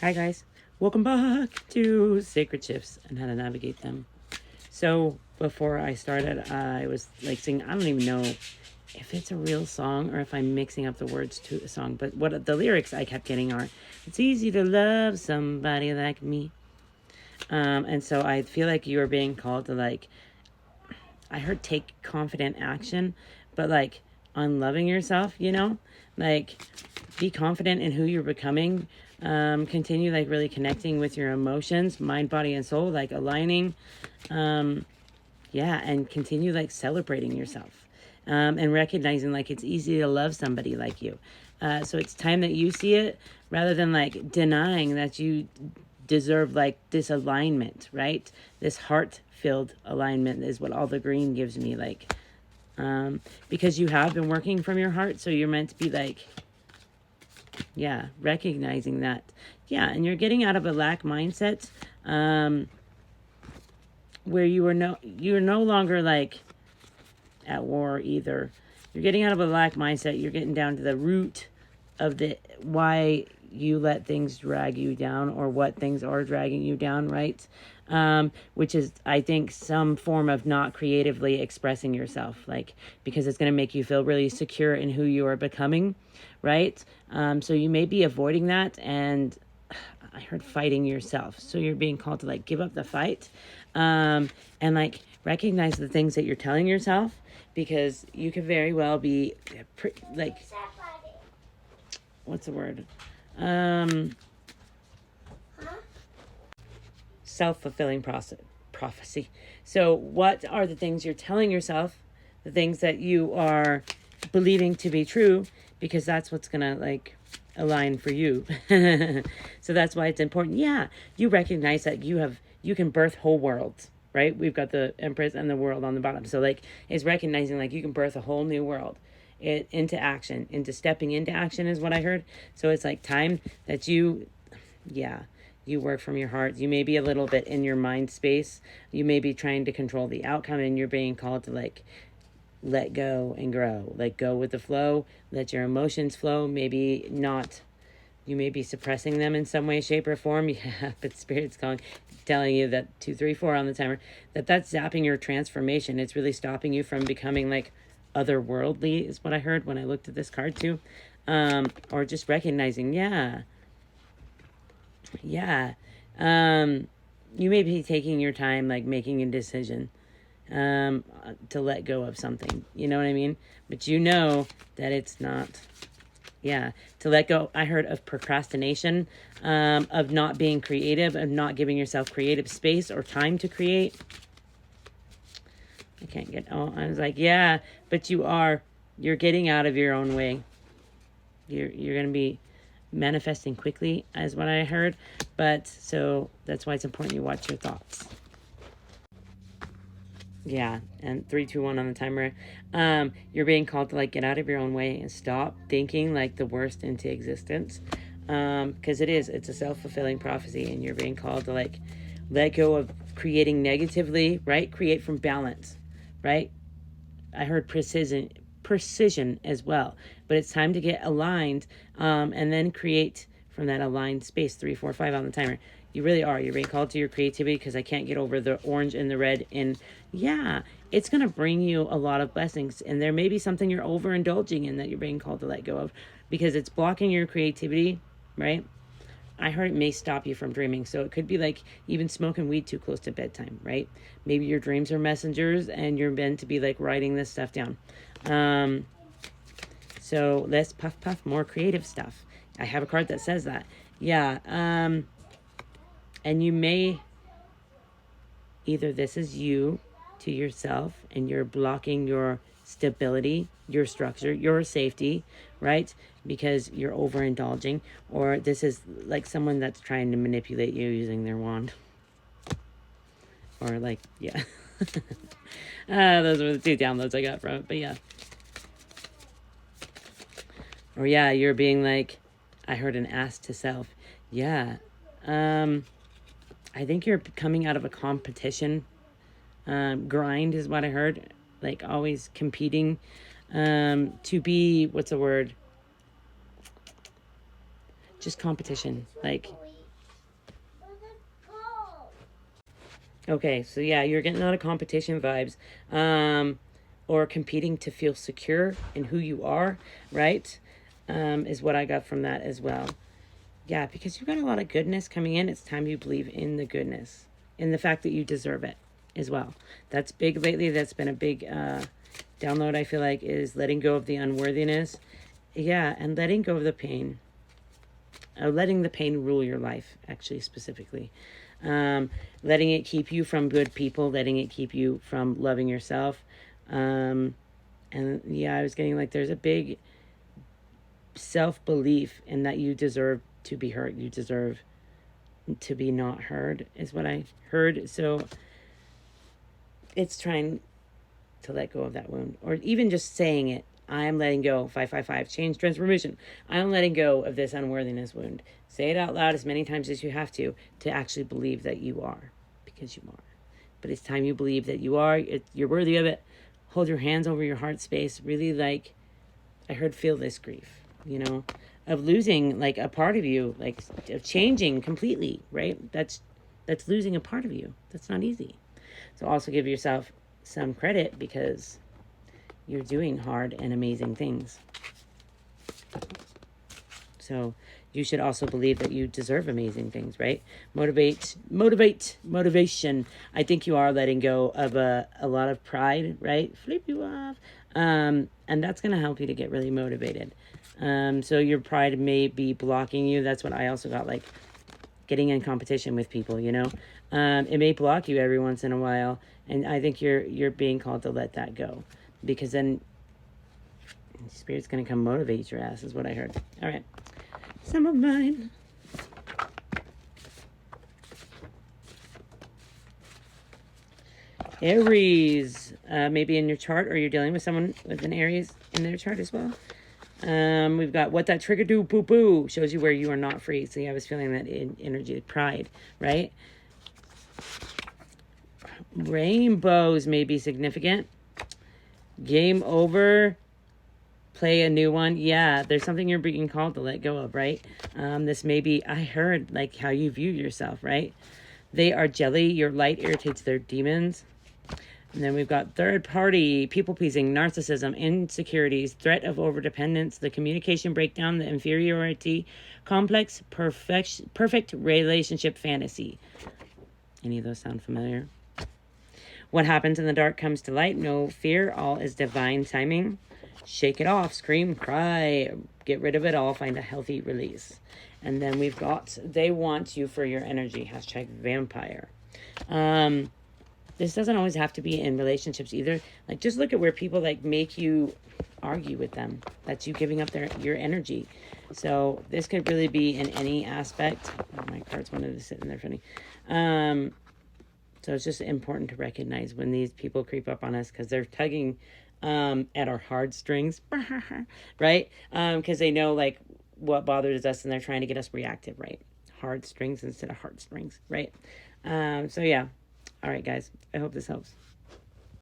Hi guys, welcome back to Sacred Shifts and how to navigate them. So before I started, I was like singing. I don't even know if it's a real song or if I'm mixing up the words to a song. But what the lyrics I kept getting are, "It's easy to love somebody like me," and so I feel like you are being called to I heard take confident action, but like on loving yourself, like be confident in who you're becoming. Continue like really connecting with your emotions, mind, body, and soul, like aligning. And continue like celebrating yourself. And recognizing like it's easy to love somebody like you. So it's time that you see it rather than like denying that you deserve like this alignment, right? This heart filled alignment is what all the green gives me, because you have been working from your heart, so you're meant to be recognizing that. And you're getting out of a lack mindset, where you're no longer like at war either. You're getting out of a lack mindset. You're getting down to the root of the why you let things drag you down, or what things are dragging you down, right? Which is, I think, some form of not creatively expressing yourself, because it's going to make you feel really secure in who you are becoming, right? So you may be avoiding that, and I heard fighting yourself. So you're being called to give up the fight, and recognize the things that you're telling yourself, because you could very well be what's the word? Self-fulfilling prophecy. So what are the things you're telling yourself, the things that you are believing to be true, because that's what's gonna align for you. So that's why it's important. You recognize that you can birth whole worlds, right? We've got the Empress and the world on the bottom. So it's recognizing you can birth a whole new world into action, into stepping into action is what I heard. So it's time that you work from your heart. You may be a little bit in your mind space. You may be trying to control the outcome, and you're being called to let go and grow. Let go with the flow. Let your emotions flow. Maybe not. You may be suppressing them in some way, shape, or form. But Spirit's telling you that 2, 3, 4 on the timer, that's zapping your transformation. It's really stopping you from becoming otherworldly, is what I heard when I looked at this card too. Or just recognizing, you may be taking your time, making a decision to let go of something. You know what I mean? But you know that it's not. To let go. I heard of procrastination, of not being creative, of not giving yourself creative space or time to create. I can't get. Oh, I was but you're getting out of your own way. You're going to be manifesting quickly, is what I heard. But so that's why it's important you watch your thoughts. And 3, 2, 1 on the timer. You're being called to get out of your own way and stop thinking the worst into existence. Because it's a self-fulfilling prophecy, and you're being called to let go of creating negatively, right? Create from balance, right? I heard precision as well, but it's time to get aligned, and then create from that aligned space. 3, 4, 5 on the timer. You really are. You're being called to your creativity, because I can't get over the orange and the red. And it's going to bring you a lot of blessings. And there may be something you're overindulging in that you're being called to let go of, because it's blocking your creativity, right? I heard it may stop you from dreaming. So it could be even smoking weed too close to bedtime, right? Maybe your dreams are messengers, and you're meant to be writing this stuff down. So less puff, more creative stuff. I have a card that says that. And you may, either this is you to yourself, and you're blocking your stability, your structure, your safety, right? Because you're overindulging, or this is someone that's trying to manipulate you using their wand. Or those were the 2 downloads I got from it, but Or you're being I heard an ask to self. I think you're coming out of a competition grind, is what I heard. Always competing to be, what's the word? Just competition. Okay, so yeah, you're getting a lot of competition vibes. Or competing to feel secure in who you are, right? Is what I got from that as well. Yeah, because you've got a lot of goodness coming in. It's time you believe in the goodness, in the fact that you deserve it as well. That's big lately. That's been a big download, I feel like, is letting go of the unworthiness. Yeah, and letting go of the pain. Letting the pain rule your life, actually, specifically. Letting it keep you from good people, letting it keep you from loving yourself. And yeah, I was getting like there's a big self-belief in that you deserve to be hurt. You deserve to be not heard, is what I heard. So it's trying to let go of that wound, or even just saying it. I am letting go. 555 change transformation. I am letting go of this unworthiness wound. Say it out loud as many times as you have to actually believe that you are, because you are. But it's time you believe that you are. You're worthy of it. Hold your hands over your heart space. Really, like, I heard, feel this grief, you know, of losing like a part of you, like of changing completely, right? That's losing a part of you. That's not easy. So also give yourself some credit, because you're doing hard and amazing things. So you should also believe that you deserve amazing things, right? Motivation. I think you are letting go of a lot of pride, right? Flip you off. And that's going to help you to get really motivated. So your pride may be blocking you. That's what I also got, like getting in competition with people, you know? It may block you every once in a while. And I think you're being called to let that go, because then Spirit's going to come motivate your ass, is what I heard. All right. Some of mine. Aries. Maybe in your chart, or you're dealing with someone with an Aries in their chart as well. We've got what that trigger do, poo poo, shows you where you are not free. So yeah, I was feeling that energy, pride, right? Rainbows may be significant. Game over. Play a new one. Yeah, there's something you're being called to let go of, right? This may be, I heard, like how you view yourself, right? They are jelly. Your light irritates their demons. And then we've got third party, people pleasing, narcissism, insecurities, threat of overdependence, the communication breakdown, the inferiority complex, perfect relationship fantasy. Any of those sound familiar? What happens in the dark comes to light. No fear. All is divine timing. Shake it off. Scream, cry. Get rid of it all. Find a healthy release. And then we've got, they want you for your energy. Hashtag vampire. This doesn't always have to be in relationships either. Like, just look at where people like make you argue with them. That's you giving up your energy. So this could really be in any aspect. Oh, my cards wanted to sit in there funny. So it's just important to recognize when these people creep up on us, because they're tugging at our heartstrings, right? Because they know like what bothers us, and they're trying to get us reactive, right? Hard strings instead of heartstrings, right? So yeah. All right, guys. I hope this helps.